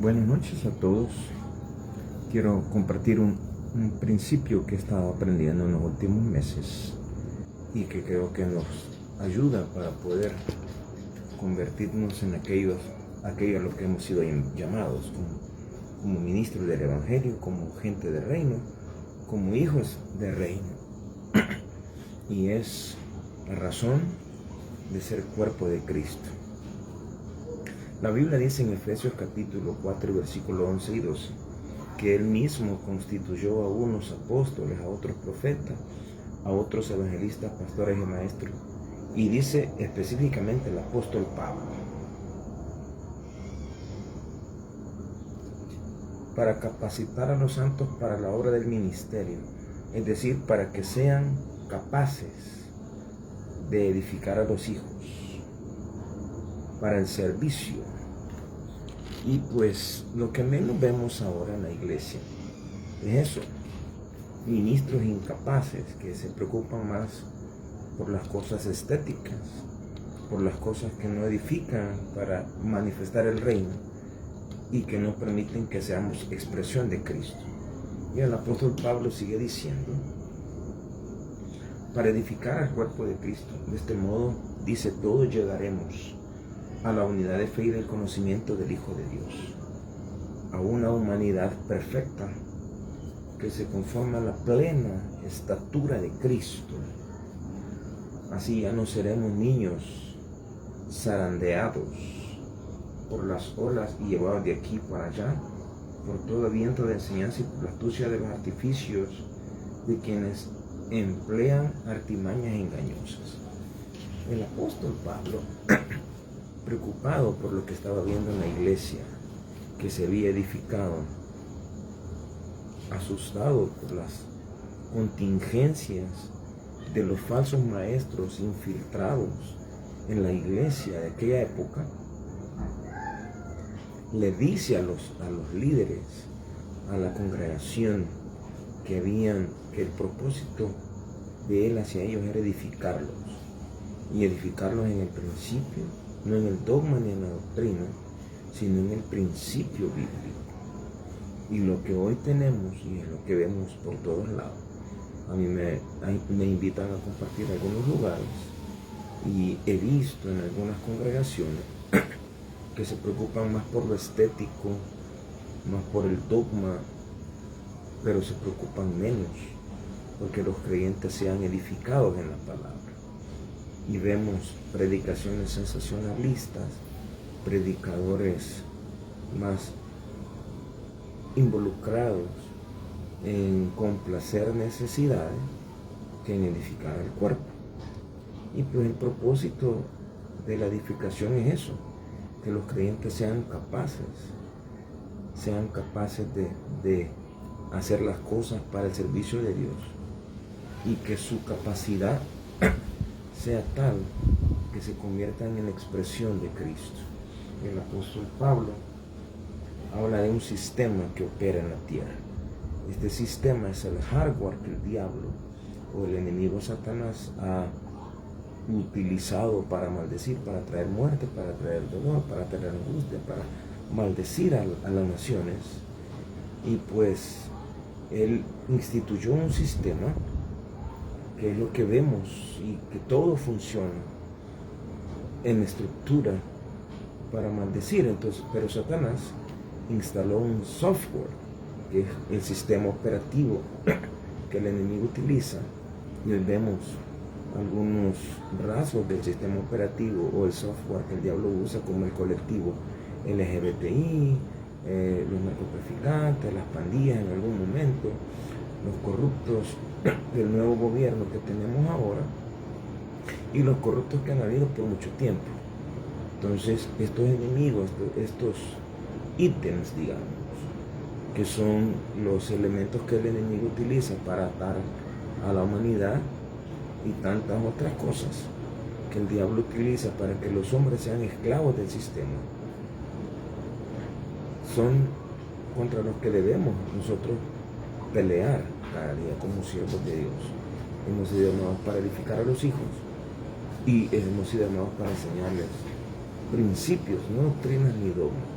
Buenas noches a todos. Quiero compartir un principio que he estado aprendiendo en los últimos meses y que creo que nos ayuda para poder convertirnos en aquello a lo que hemos sido llamados como ministros del Evangelio, como gente de reino, como hijos de reino. Y es la razón de ser cuerpo de Cristo. La Biblia dice en Efesios capítulo 4, versículo 11 y 12, que Él mismo constituyó a unos apóstoles, a otros profetas, a otros evangelistas, pastores y maestros. Y dice específicamente el apóstol Pablo, para capacitar a los santos para la obra del ministerio, es decir, para que sean capaces de edificar a los hijos, para el servicio. Y pues lo que menos vemos ahora en la iglesia es eso, ministros incapaces que se preocupan más por las cosas estéticas, por las cosas que no edifican para manifestar el reino y que no permiten que seamos expresión de Cristo. Y el apóstol Pablo sigue diciendo, para edificar al cuerpo de Cristo. De este modo, dice, todos llegaremos a la unidad de fe y del conocimiento del Hijo de Dios, a una humanidad perfecta que se conforma a la plena estatura de Cristo. Así ya no seremos niños zarandeados por las olas y llevados de aquí para allá, por todo viento de enseñanza y por la astucia de los artificios de quienes emplean artimañas engañosas. El apóstol Pablo, preocupado por lo que estaba viendo en la iglesia, que se había edificado, asustado por las contingencias de los falsos maestros infiltrados en la iglesia de aquella época, le dice a los líderes, a la congregación, que el propósito de él hacia ellos era edificarlos, y edificarlos en el principio, no en el dogma ni en la doctrina, sino en el principio bíblico. Y lo que hoy tenemos, y es lo que vemos por todos lados, a mí me invitan a compartir algunos lugares, y he visto en algunas congregaciones que se preocupan más por lo estético, más por el dogma, pero se preocupan menos porque los creyentes sean edificados en la palabra. Y vemos predicaciones sensacionalistas, predicadores más involucrados en complacer necesidades que en edificar al cuerpo. Y pues el propósito de la edificación es eso, que los creyentes sean capaces de hacer las cosas para el servicio de Dios, y que su capacidad sea tal que se conviertan en la expresión de Cristo. El apóstol Pablo habla de un sistema que opera en la tierra. Este sistema es el hardware que el diablo o el enemigo Satanás ha utilizado para maldecir, para traer muerte, para traer dolor, para traer angustia, para maldecir a las naciones. Y pues él instituyó un sistema que es lo que vemos, y que todo funciona en estructura para maldecir. Entonces, pero Satanás instaló un software, que es el sistema operativo que el enemigo utiliza, y hoy vemos algunos rasgos del sistema operativo o el software que el diablo usa, como el colectivo LGBTI, los narcotraficantes, las pandillas en algún momento, los corruptos del nuevo gobierno que tenemos ahora, y los corruptos que han habido por mucho tiempo. Entonces, estos enemigos, estos ítems, digamos, que son los elementos que el enemigo utiliza para atar a la humanidad, y tantas otras cosas que el diablo utiliza para que los hombres sean esclavos del sistema, son contra los que debemos nosotros pelear cada día como siervos de Dios. Hemos sido llamados para edificar a los hijos, y hemos sido llamados para enseñarles principios, no doctrinas ni dogmas.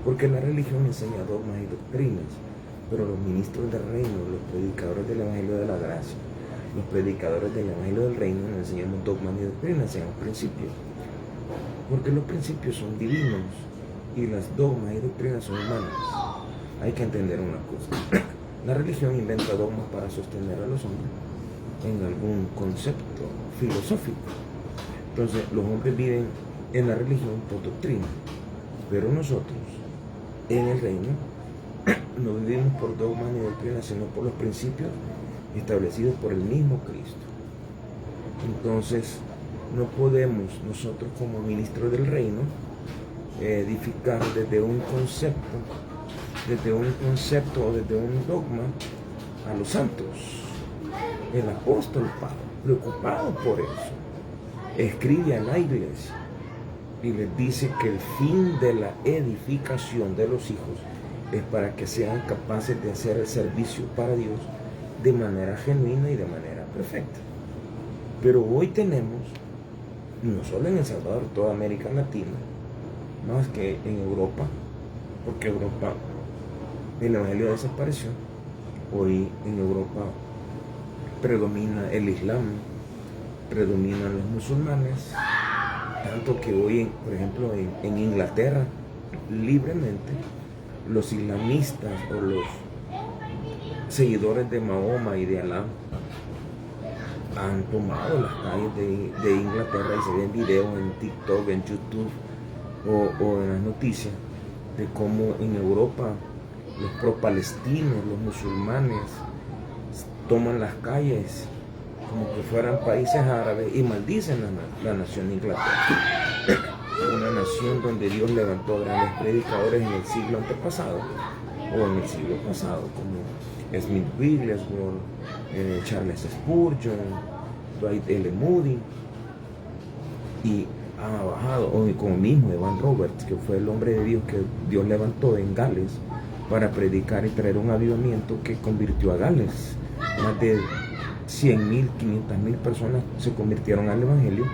Porque la religión enseña dogmas y doctrinas, pero los ministros del reino, los predicadores del Evangelio de la Gracia, los predicadores del Evangelio del Reino no enseñamos dogmas ni doctrinas, enseñamos principios. Porque los principios son divinos y las dogmas y doctrinas son humanas. Hay que entender una cosa. La religión inventa dogmas para sostener a los hombres en algún concepto filosófico. Entonces, los hombres viven en la religión por doctrina, pero nosotros, en el reino, no vivimos por dogmas ni doctrinas, sino por los principios establecidos por el mismo Cristo. Entonces, no podemos nosotros como ministros del reino edificar desde un concepto o desde un dogma a los santos. El apóstol Pablo, preocupado por eso, escribe a la iglesia y les dice que el fin de la edificación de los hijos es para que sean capaces de hacer el servicio para Dios de manera genuina y de manera perfecta. Pero hoy tenemos, no solo en El Salvador, toda América Latina, más que en Europa, porque Europa, el Evangelio desapareció. Hoy en Europa predomina el Islam, predominan los musulmanes, tanto que hoy, por ejemplo, en Inglaterra, libremente, los islamistas o los seguidores de Mahoma y de Alá han tomado las calles de Inglaterra y se ven videos en TikTok, en YouTube o en las noticias de cómo en Europa los pro-palestinos, los musulmanes, toman las calles como que fueran países árabes y maldicen la nación de Inglaterra. Una nación donde Dios levantó grandes predicadores en el siglo antepasado o en el siglo pasado, como Smith Wigglesworth, Charles Spurgeon, Dwight L. Moody, y ha bajado, o como mismo Evan Roberts, que fue el hombre de Dios que Dios levantó en Gales para predicar y traer un avivamiento que convirtió a Gales. Más de 100,000, 500,000 personas se convirtieron al Evangelio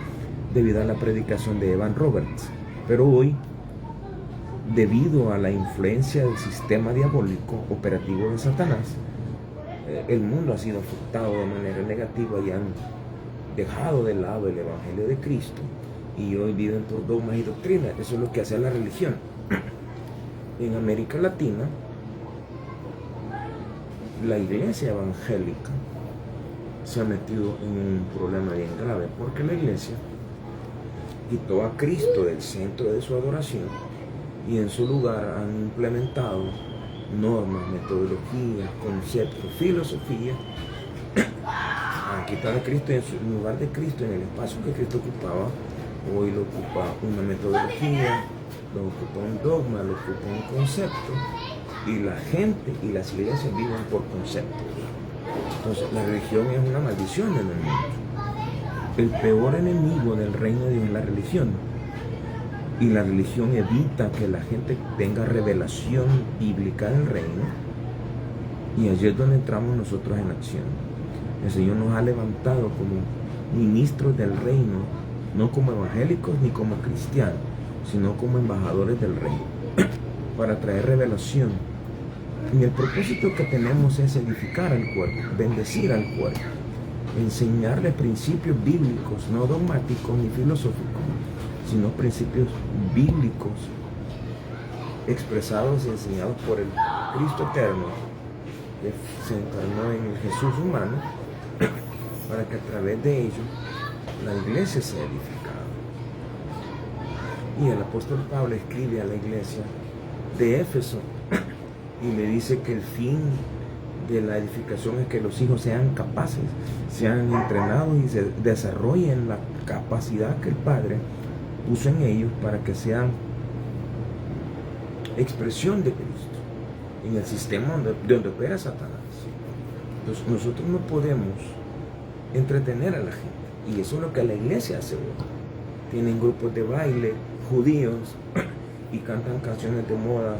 debido a la predicación de Evan Roberts. Pero hoy, debido a la influencia del sistema diabólico operativo de Satanás, el mundo ha sido afectado de manera negativa y han dejado de lado el Evangelio de Cristo y hoy viven por dogmas y doctrinas. Eso es lo que hace la religión. En América Latina, la iglesia evangélica se ha metido en un problema bien grave porque la iglesia quitó a Cristo del centro de su adoración y en su lugar han implementado normas, metodologías, conceptos, filosofías. Han quitado a Cristo y en lugar de Cristo, en el espacio que Cristo ocupaba, hoy lo ocupa una metodología, lo ocupa un dogma, lo ocupa un concepto, y la gente y las iglesias viven por conceptos. Entonces la religión es una maldición en el mundo. El peor enemigo del reino de Dios es la religión, y la religión evita que la gente tenga revelación bíblica del reino, y allí es donde entramos nosotros en acción. El Señor nos ha levantado como ministros del reino, no como evangélicos ni como cristianos, sino como embajadores del reino, para traer revelación. Y el propósito que tenemos es edificar al cuerpo, bendecir al cuerpo, enseñarle principios bíblicos, no dogmáticos ni filosóficos, sino principios bíblicos expresados y enseñados por el Cristo eterno, que se encarnó en el Jesús humano, para que a través de ellos la iglesia sea edificada. Y el apóstol Pablo escribe a la iglesia de Éfeso y le dice que el fin de la edificación es que los hijos sean capaces, sean entrenados y se desarrollen la capacidad que el Padre puso en ellos para que sean expresión de Cristo en el sistema donde opera Satanás. Entonces nosotros no podemos entretener a la gente, y eso es lo que la iglesia hace hoy. Tienen grupos de baile judíos y cantan canciones de moda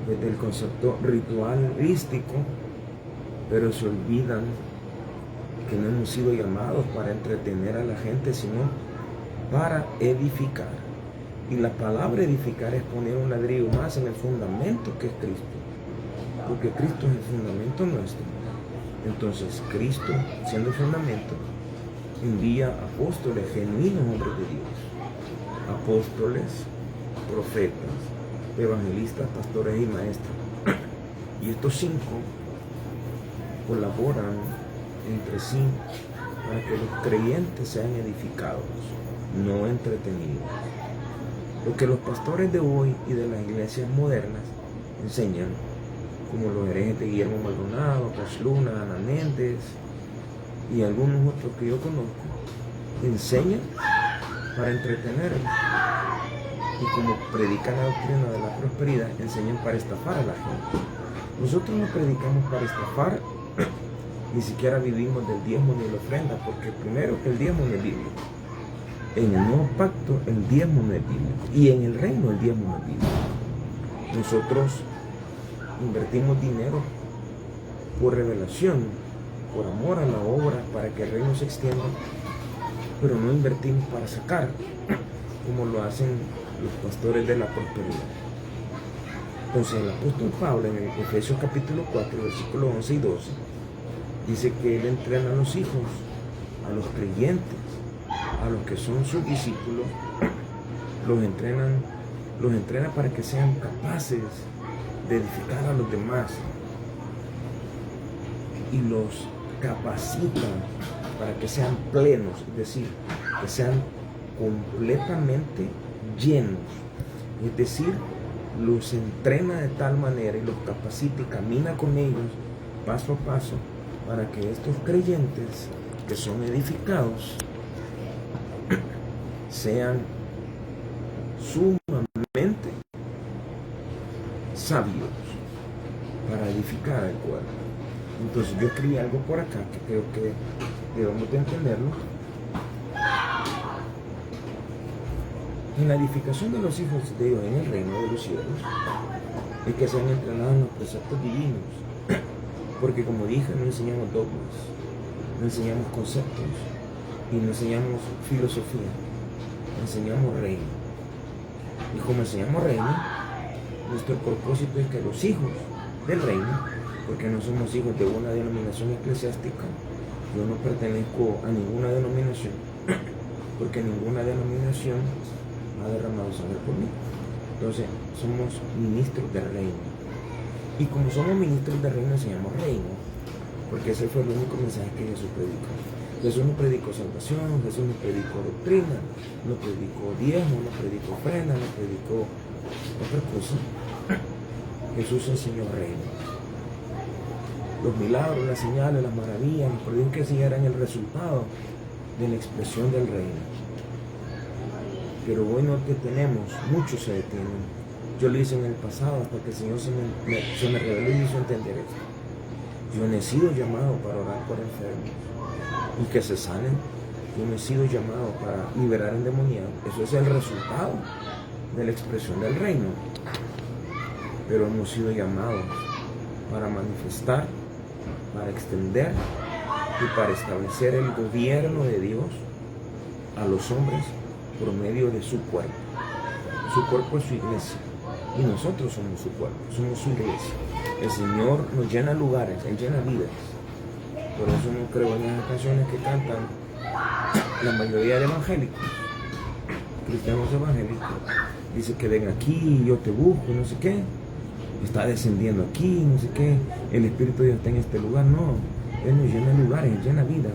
desde el concepto ritualístico, pero se olvidan que no hemos sido llamados para entretener a la gente, sino para edificar. Y la palabra edificar es poner un ladrillo más en el fundamento que es Cristo. Porque Cristo es el fundamento nuestro. Entonces Cristo, siendo el fundamento, envía apóstoles, genuinos hombres de Dios. Apóstoles, profetas, evangelistas, pastores y maestros. Y estos 5 colaboran entre sí para que los creyentes sean edificados, no entretenidos. Lo que los pastores de hoy y de las iglesias modernas enseñan, como los herejes de Guillermo Maldonado, Cash Luna, Ana Méndez y algunos otros que yo conozco, enseñan para entretener. Y como predican la doctrina de la prosperidad, enseñan para estafar a la gente. Nosotros no predicamos para estafar, ni siquiera vivimos del diezmo ni de la ofrenda, porque primero el diezmo no es bíblico. En el nuevo pacto el diezmo no es bíblico, y en el reino el diezmo no es bíblico. Nosotros invertimos dinero por revelación, por amor a la obra, para que el reino se extienda, pero no invertimos para sacar, como lo hacen los pastores de la prosperidad. Entonces el apóstol Pablo en el Efesios capítulo 4, versículos 11 y 12, dice que él entrena a los hijos, a los creyentes, a los que son sus discípulos, los entrena para que sean capaces de edificar a los demás y los capacita para que sean plenos, es decir, que sean completamente llenos, es decir, los entrena de tal manera y los capacita y camina con ellos paso a paso para que estos creyentes que son edificados sean sumamente sabios para edificar el cuerpo. Entonces yo escribí algo por acá que creo que debemos de entenderlo. En la edificación de los hijos de Dios en el reino de los cielos es que sean entrenados en los preceptos divinos, porque como dije, no enseñamos dogmas, no enseñamos conceptos y no enseñamos filosofía, enseñamos reino. Y como enseñamos reino, nuestro propósito es que los hijos del reino, porque no somos hijos de una denominación eclesiástica, yo no pertenezco a ninguna denominación, porque ninguna denominación ha derramado sangre por mí. Entonces somos ministros del reino, y como somos ministros del reino enseñamos reino, porque ese fue el único mensaje que Jesús predicó. Jesús no predicó salvación, Jesús no predicó doctrina, no predicó diezmo, no predicó ofrenda, no predicó otra cosa. Jesús enseñó reino. Los milagros, las señales, las maravillas, los prodigios que sí eran el resultado de la expresión del reino. Pero hoy no que tenemos, muchos se detienen. Yo lo hice en el pasado hasta que el Señor se me reveló y me hizo entender esto. Yo no he sido llamado para orar por enfermos y que se sanen. Yo no he sido llamado para liberar endemoniados. Eso es el resultado de la expresión del reino. Pero hemos sido llamados para manifestar, para extender y para establecer el gobierno de Dios a los hombres por medio de su cuerpo. Su cuerpo es su iglesia y nosotros somos su cuerpo, somos su iglesia. El Señor nos llena lugares, Él llena vidas. Por eso no creo en las canciones que cantan la mayoría de evangélicos, cristianos evangélicos. Dice que ven aquí, yo te busco, no sé qué. Está descendiendo aquí, no sé qué. El Espíritu de Dios está en este lugar. No, Él nos llena lugares, Él llena vidas.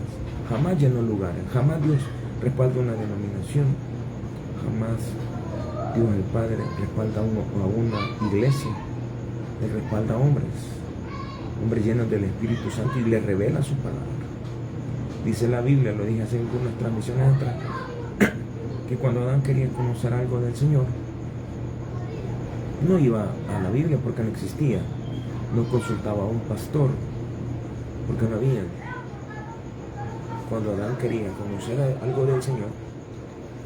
Jamás llenó lugares, jamás Dios respalda una denominación. Jamás Dios el Padre respalda a una iglesia. Él respalda a hombres llenos del Espíritu Santo y le revela su palabra. Dice la Biblia, lo dije hace algunas transmisiones atrás, que cuando Adán quería conocer algo del Señor, no iba a la Biblia porque no existía, no consultaba a un pastor porque no había. Cuando Adán quería conocer algo del Señor,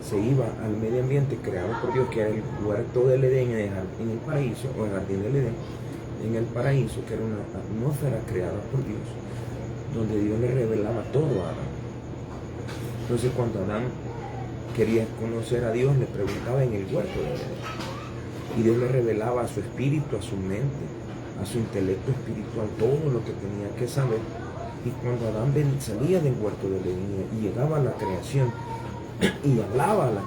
se iba al medio ambiente creado por Dios, que era el huerto del Edén en el paraíso, o el jardín del Edén, en el paraíso, que era una atmósfera creada por Dios, donde Dios le revelaba todo a Adán. Entonces cuando Adán quería conocer a Dios, le preguntaba en el huerto de Edén. Y Dios le revelaba a su espíritu, a su mente, a su intelecto espiritual, todo lo que tenía que saber. Y cuando Adán salía del huerto de Edén y llegaba a la creación y hablaba a la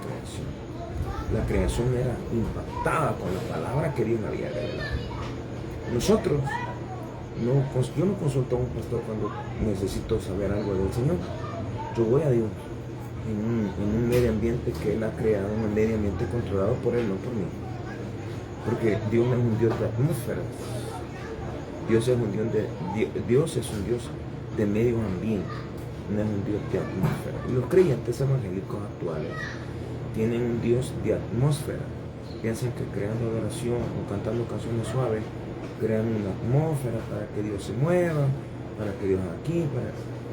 creación era impactada con la palabra que Dios había revelado. Nosotros, yo no consulto a un pastor cuando necesito saber algo del Señor. Yo voy a Dios en un medio ambiente que Él ha creado, un medio ambiente controlado por Él, no por mí. Porque Dios no es un Dios de atmósferas. Dios es un Dios de medio ambiente, no es un Dios de atmósfera. Y los creyentes evangélicos actuales tienen un Dios de atmósfera. Piensan que creando adoración o cantando canciones suaves crean una atmósfera para que Dios se mueva, para que Dios aquí,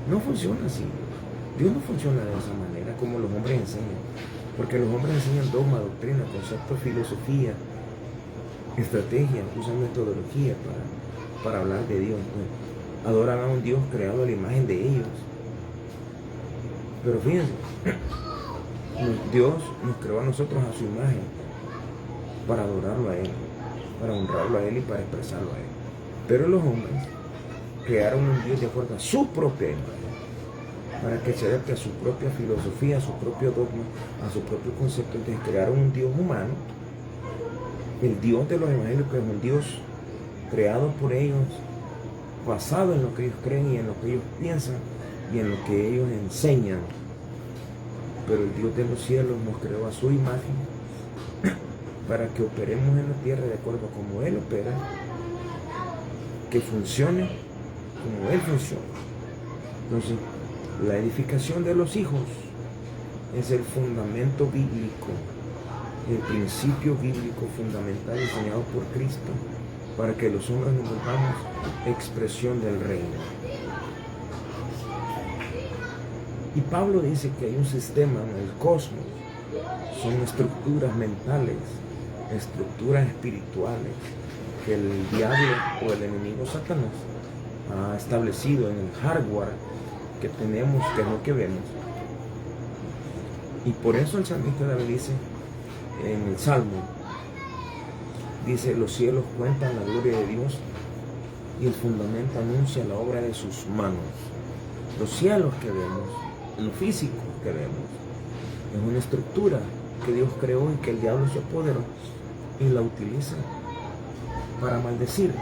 no funciona así. Dios no funciona de esa manera como los hombres enseñan. Porque los hombres enseñan dogma, doctrina, conceptos, filosofía, estrategia, usan metodología para hablar de Dios. Adoran a un Dios creado a la imagen de ellos. Pero fíjense, Dios nos creó a nosotros a su imagen para adorarlo a Él, para honrarlo a Él y para expresarlo a Él. Pero los hombres crearon un Dios de acuerdo a su propia imagen, para que se adapte a su propia filosofía, a su propio dogma, a su propio concepto. Entonces crearon un Dios humano. El Dios de los evangélicos es un Dios creado por ellos, basado en lo que ellos creen y en lo que ellos piensan y en lo que ellos enseñan. Pero el Dios de los cielos nos creó a su imagen para que operemos en la tierra de acuerdo a cómo Él opera, que funcione como Él funciona. Entonces, la edificación de los hijos es el fundamento bíblico, el principio bíblico fundamental enseñado por Cristo para que los hombres nos volvamos expresión del reino. Y Pablo dice que hay un sistema en el cosmos, son estructuras mentales, estructuras espirituales que el diablo o el enemigo Satanás ha establecido en el hardware que tenemos, que es lo que vemos. Y por eso el salmista David dice en el Salmo, dice: los cielos cuentan la gloria de Dios y el fundamento anuncia la obra de sus manos. Los cielos que vemos, lo físico que vemos, es una estructura que Dios creó y que el diablo se apoderó y la utiliza para maldecir,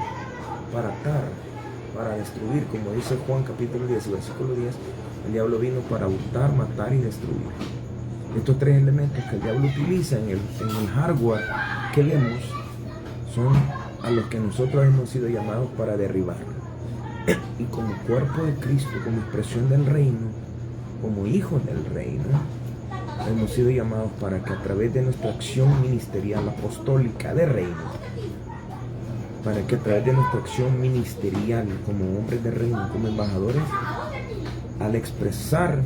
para atar, para destruir. Como dice Juan capítulo 10, versículo 10, el diablo vino para hurtar, matar y destruir. Estos tres elementos que el diablo utiliza en el hardware que vemos son a los que nosotros hemos sido llamados para derribar. Y como cuerpo de Cristo, como expresión del reino, como hijos del reino, hemos sido llamados para que a través de nuestra acción ministerial apostólica de reino, para que a través de nuestra acción ministerial como hombres de reino, como embajadores, al expresar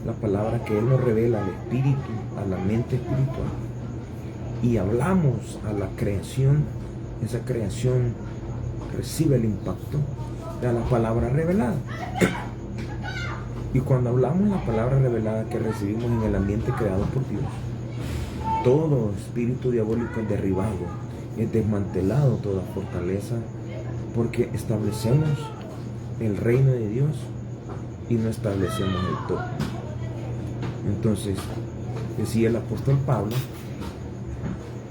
la palabra que Él nos revela al espíritu, a la mente espiritual, y hablamos a la creación, esa creación recibe el impacto de la palabra revelada. Y cuando hablamos la palabra revelada que recibimos en el ambiente creado por Dios, todo espíritu diabólico es derribado, es desmantelado toda fortaleza, porque establecemos el reino de Dios y no establecemos el todo. Entonces, decía el apóstol Pablo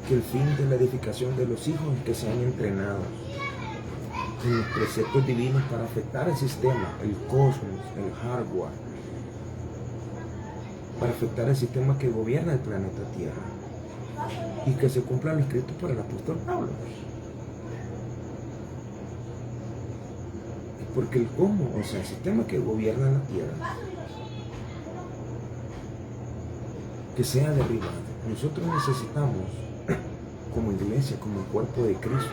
que el fin de la edificación de los hijos es que sean entrenados en los preceptos divinos para afectar el sistema, el cosmos, el hardware, para afectar el sistema que gobierna el planeta Tierra y que se cumpla lo escrito por el apóstol Pablo. Porque el cosmos, o sea, el sistema que gobierna la Tierra, que sea derribado. Nosotros necesitamos, como iglesia, como cuerpo de Cristo,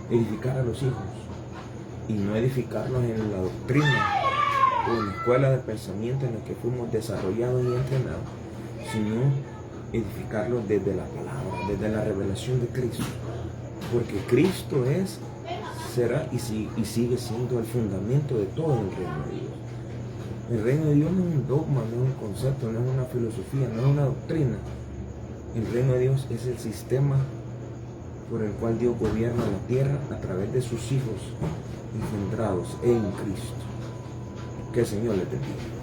edificar a los hijos y no edificarlos en la doctrina o en la escuela de pensamiento en la que fuimos desarrollados y entrenados, sino edificarlos desde la palabra, desde la revelación de Cristo, porque Cristo será y sigue siendo el fundamento de todo el reino de Dios. El reino de Dios no es un dogma, no es un concepto, no es una filosofía, no es una doctrina. El reino de Dios es el sistema por el cual Dios gobierna la tierra a través de sus hijos engendrados en Cristo. Que el Señor les bendiga.